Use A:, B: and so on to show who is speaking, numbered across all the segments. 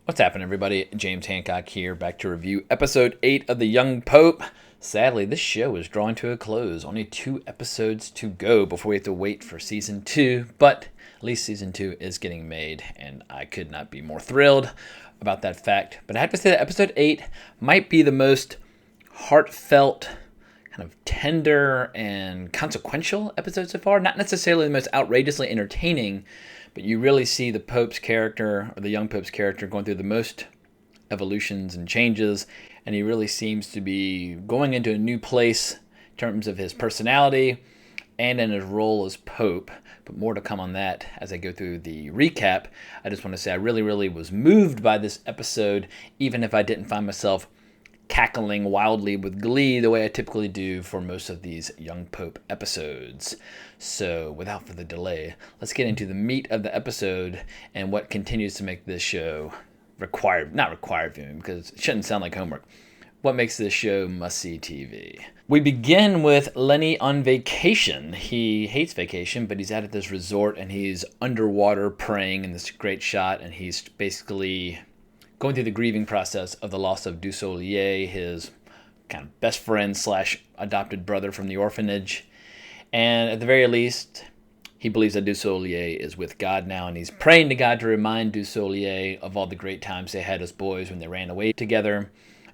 A: What's happening, everybody? James Hancock here, back to review episode 8 of The Young Pope. Sadly, this show is drawing to a close. Only 2 episodes to go before we have to wait for season 2, but at least season 2 is getting made, and I could not be more thrilled about that fact. But I have to say that episode 8 might be the most heartfelt, kind of tender and consequential episode so far. Not necessarily the most outrageously entertaining, but you really see the Pope's character, or the young Pope's character, going through the most evolutions and changes, and he really seems to be going into a new place in terms of his personality and in his role as Pope. But more to come on that as I go through the recap. I just want to say I really was moved by this episode, even if I didn't find myself cackling wildly with glee the way I typically do for most of these Young Pope episodes. So without further delay, let's get into the meat of the episode and what continues to make this show not required viewing, because it shouldn't sound like homework. What makes this show must-see TV? We begin with Lenny on vacation. He hates vacation, but he's out at this resort and he's underwater praying in this great shot, and he's basically going through the grieving process of the loss of Dussolier, his kind of best friend slash adopted brother from the orphanage. And at the very least, he believes that Dussolier is with God now, and he's praying to God to remind Dussolier of all the great times they had as boys when they ran away together,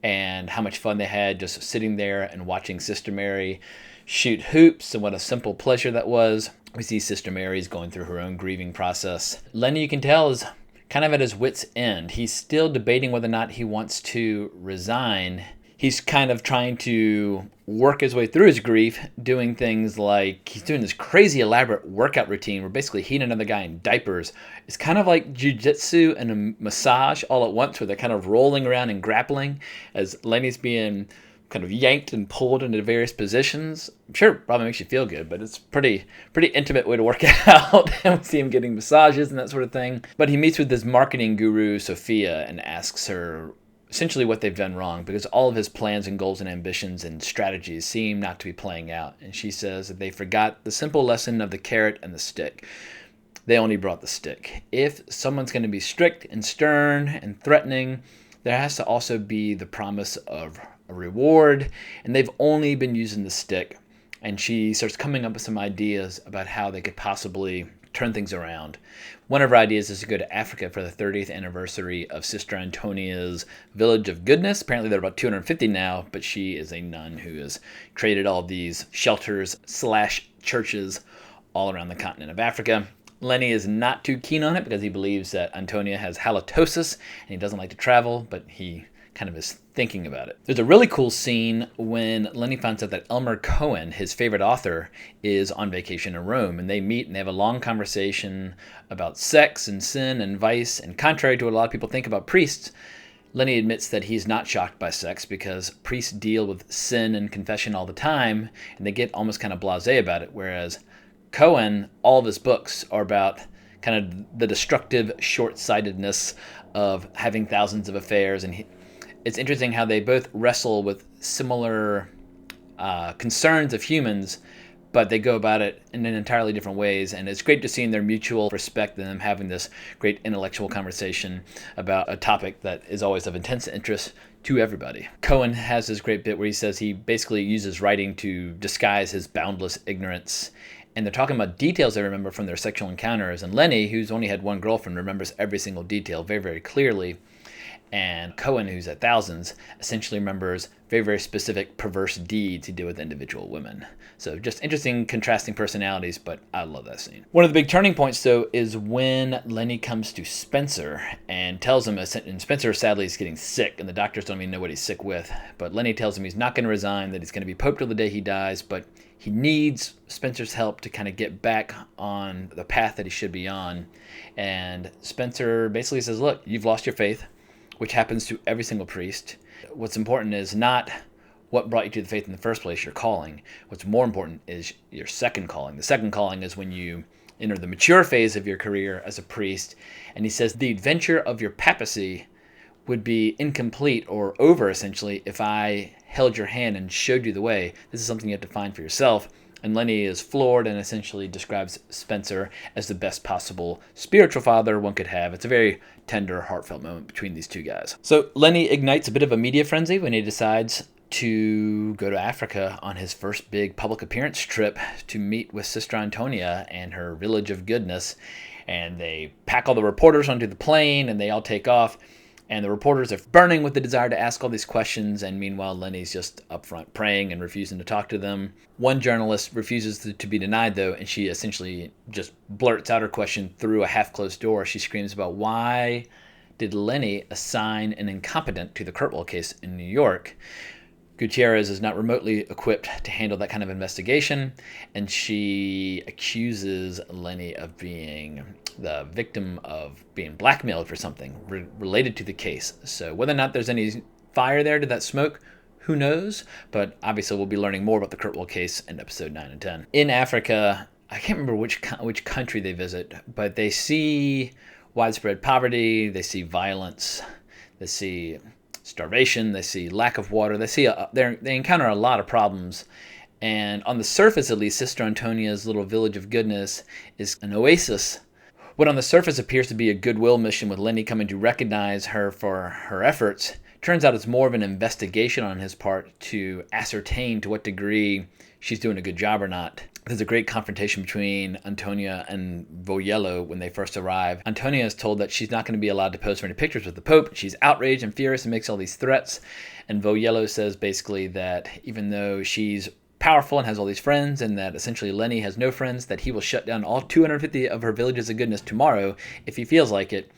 A: and how much fun they had just sitting there and watching Sister Mary shoot hoops, and what a simple pleasure that was. We see Sister Mary's going through her own grieving process. Lenny, you can tell, is kind of at his wit's end. He's still debating whether or not he wants to resign. He's kind of trying to work his way through his grief, doing things like he's doing this crazy elaborate workout routine where basically he and another guy in diapers. It's kind of like jiu-jitsu and a massage all at once, where they're kind of rolling around and grappling as Lenny's being kind of yanked and pulled into various positions. I'm sure it probably makes you feel good, but it's pretty intimate way to work out. And we see him getting massages and that sort of thing. But he meets with this marketing guru, Sophia, and asks her essentially what they've done wrong, because all of his plans and goals and ambitions and strategies seem not to be playing out. And she says that they forgot the simple lesson of the carrot and the stick. They only brought the stick. If someone's going to be strict and stern and threatening, there has to also be the promise of a reward, and they've only been using the stick. And she starts coming up with some ideas about how they could possibly turn things around. One of her ideas is to go to Africa for the 30th anniversary of Sister Antonia's Village of Goodness. Apparently they're about 250 now, but she is a nun who has created all these shelters / churches all around the continent of Africa. Lenny is not too keen on it because he believes that Antonia has halitosis and he doesn't like to travel, but he kind of is thinking about it. There's a really cool scene when Lenny finds out that Elmer Cohen, his favorite author, is on vacation in Rome, and they meet and they have a long conversation about sex and sin and vice. And contrary to what a lot of people think about priests, Lenny admits that he's not shocked by sex because priests deal with sin and confession all the time, and they get almost kind of blasé about it, whereas Cohen, all of his books are about kind of the destructive short-sightedness of having thousands of affairs, and it's interesting how they both wrestle with similar concerns of humans, but they go about it in entirely different ways. And it's great to see in their mutual respect and them having this great intellectual conversation about a topic that is always of intense interest to everybody. Cohen has this great bit where he says he basically uses writing to disguise his boundless ignorance. And they're talking about details they remember from their sexual encounters. And Lenny, who's only had one girlfriend, remembers every single detail very clearly. And Cohen, who's at thousands, essentially remembers very specific perverse deeds he did with individual women. So just interesting contrasting personalities, but I love that scene. One of the big turning points, though, is when Lenny comes to Spencer and tells him, and Spencer sadly is getting sick, and the doctors don't even know what he's sick with, but Lenny tells him he's not going to resign, that he's going to be Pope till the day he dies, but he needs Spencer's help to kind of get back on the path that he should be on. And Spencer basically says, look, you've lost your faith, which happens to every single priest. What's important is not what brought you to the faith in the first place, your calling. What's more important is your second calling. The second calling is when you enter the mature phase of your career as a priest. And he says the adventure of your papacy would be incomplete or over, essentially, if I held your hand and showed you the way. This is something you have to find for yourself. And Lenny is floored and essentially describes Spencer as the best possible spiritual father one could have. It's a very tender, heartfelt moment between these two guys. So Lenny ignites a bit of a media frenzy when he decides to go to Africa on his first big public appearance trip to meet with Sister Antonia and her village of goodness. And they pack all the reporters onto the plane and they all take off. And the reporters are burning with the desire to ask all these questions, and meanwhile Lenny's just up front praying and refusing to talk to them. One journalist refuses to be denied, though, and she essentially just blurts out her question through a half-closed door. She screams about why did Lenny assign an incompetent to the Kurtwell case in New York. Gutierrez is not remotely equipped to handle that kind of investigation, and she accuses Lenny of being the victim of being blackmailed for something related to the case. So whether or not there's any fire there to that smoke, who knows? But obviously we'll be learning more about the Kurtwell case in episode 9 and 10. In Africa, I can't remember which country they visit, but they see widespread poverty, they see violence, they see starvation, they see lack of water, they encounter a lot of problems. And on the surface, at least, Sister Antonia's little village of goodness is an oasis. What on the surface appears to be a goodwill mission with Lenny coming to recognize her for her efforts, turns out it's more of an investigation on his part to ascertain to what degree she's doing a good job or not. There's a great confrontation between Antonia and Voyello when they first arrive. Antonia is told that she's not going to be allowed to pose for any pictures with the Pope. She's outraged and furious and makes all these threats. And Voyello says basically that even though she's powerful and has all these friends, and that essentially Lenny has no friends, that he will shut down all 250 of her villages of goodness tomorrow if he feels like it.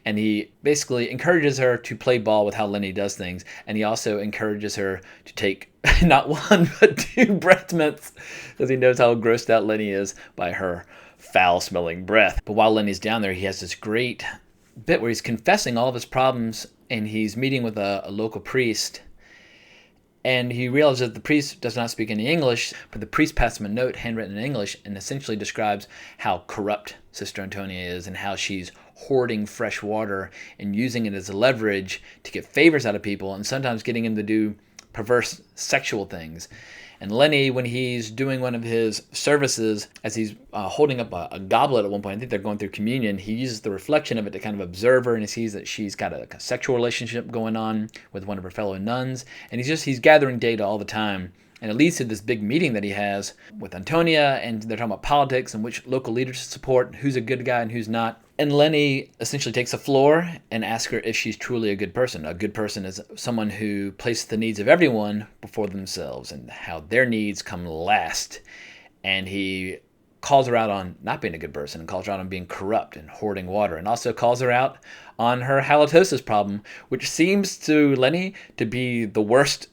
A: And he basically encourages her to play ball with how Lenny does things, and he also encourages her to take not one but 2 breath mints because he knows how grossed out Lenny is by her foul-smelling breath. But while Lenny's down there, he has this great bit where he's confessing all of his problems, and he's meeting with a local priest. And he realizes that the priest does not speak any English, but the priest passes him a note handwritten in English and essentially describes how corrupt Sister Antonia is and how she's hoarding fresh water and using it as a leverage to get favors out of people and sometimes getting him to do perverse sexual things. And Lenny, when he's doing one of his services, as he's holding up a goblet at one point, I think they're going through communion, he uses the reflection of it to kind of observe her, and he sees that she's got a sexual relationship going on with one of her fellow nuns. And he's gathering data all the time. And it leads to this big meeting that he has with Antonia, and they're talking about politics and which local leaders to support, who's a good guy and who's not. And Lenny essentially takes the floor and asks her if she's truly a good person. A good person is someone who places the needs of everyone before themselves and how their needs come last. And he calls her out on not being a good person and calls her out on being corrupt and hoarding water, and also calls her out on her halitosis problem, which seems to Lenny to be the worst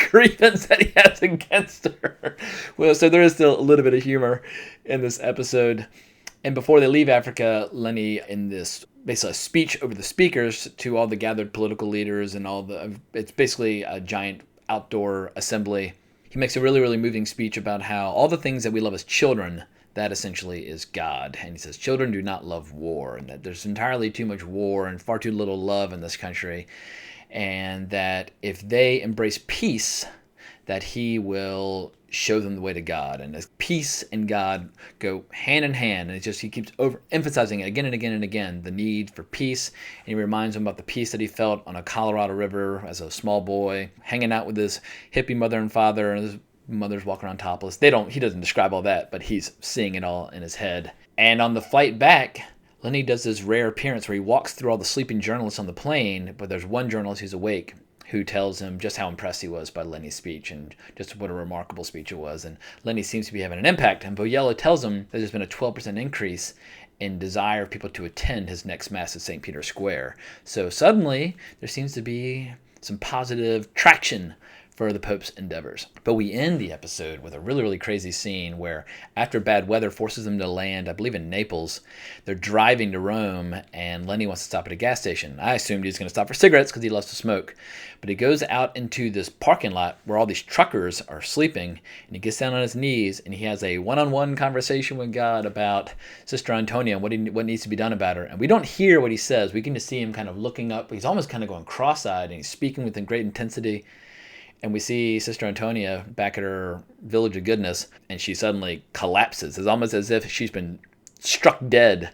A: grievance that he has against her. Well, so there is still a little bit of humor in this episode. And before they leave Africa, Lenny, in this basically a speech over the speakers to all the gathered political leaders and it's basically a giant outdoor assembly. He makes a really, really moving speech about how all the things that we love as children, that essentially is God. And he says children do not love war, and that there's entirely too much war and far too little love in this country. And that if they embrace peace, that he will show them the way to God. And as peace and God go hand in hand, and he keeps emphasizing it again and again and again, the need for peace. And he reminds them about the peace that he felt on a Colorado river as a small boy, hanging out with his hippie mother and father, and his mother's walking around topless. He doesn't describe all that, but he's seeing it all in his head. And on the flight back, Lenny does this rare appearance where he walks through all the sleeping journalists on the plane, but there's one journalist who's awake who tells him just how impressed he was by Lenny's speech and just what a remarkable speech it was. And Lenny seems to be having an impact. And Voyello tells him that there's been a 12% increase in desire of people to attend his next Mass at St. Peter's Square. So suddenly, there seems to be some positive traction for the Pope's endeavors. But we end the episode with a really, really crazy scene where after bad weather forces them to land, I believe in Naples, they're driving to Rome, and Lenny wants to stop at a gas station. I assumed he was going to stop for cigarettes because he loves to smoke. But he goes out into this parking lot where all these truckers are sleeping, and he gets down on his knees, and he has a one-on-one conversation with God about Sister Antonia and what needs to be done about her. And we don't hear what he says. We can just see him kind of looking up. He's almost kind of going cross-eyed, and he's speaking with great intensity. And we see Sister Antonia back at her village of goodness, and she suddenly collapses. It's almost as if she's been struck dead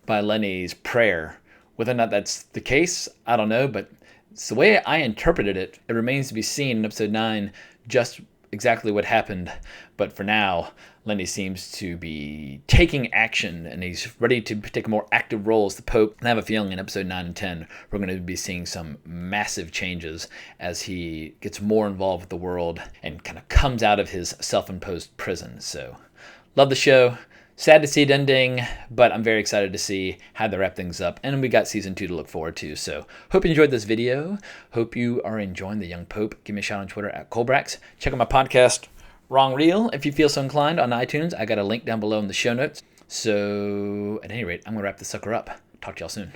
A: by Lenny's prayer. Whether or not that's the case, I don't know, but it's the way I interpreted it. It remains to be seen in episode 9 just exactly what happened. But for now, Lenny seems to be taking action, and he's ready to take a more active role as the Pope. And I have a feeling in episode 9 and 10, we're going to be seeing some massive changes as he gets more involved with the world and kind of comes out of his self-imposed prison. So, love the show. Sad to see it ending, but I'm very excited to see how they wrap things up. And we got season 2 to look forward to. So hope you enjoyed this video. Hope you are enjoying The Young Pope. Give me a shout on Twitter at Colbrax. Check out my podcast, Wrong Reel, if you feel so inclined, on iTunes. I got a link down below in the show notes. So at any rate, I'm going to wrap this sucker up. Talk to y'all soon.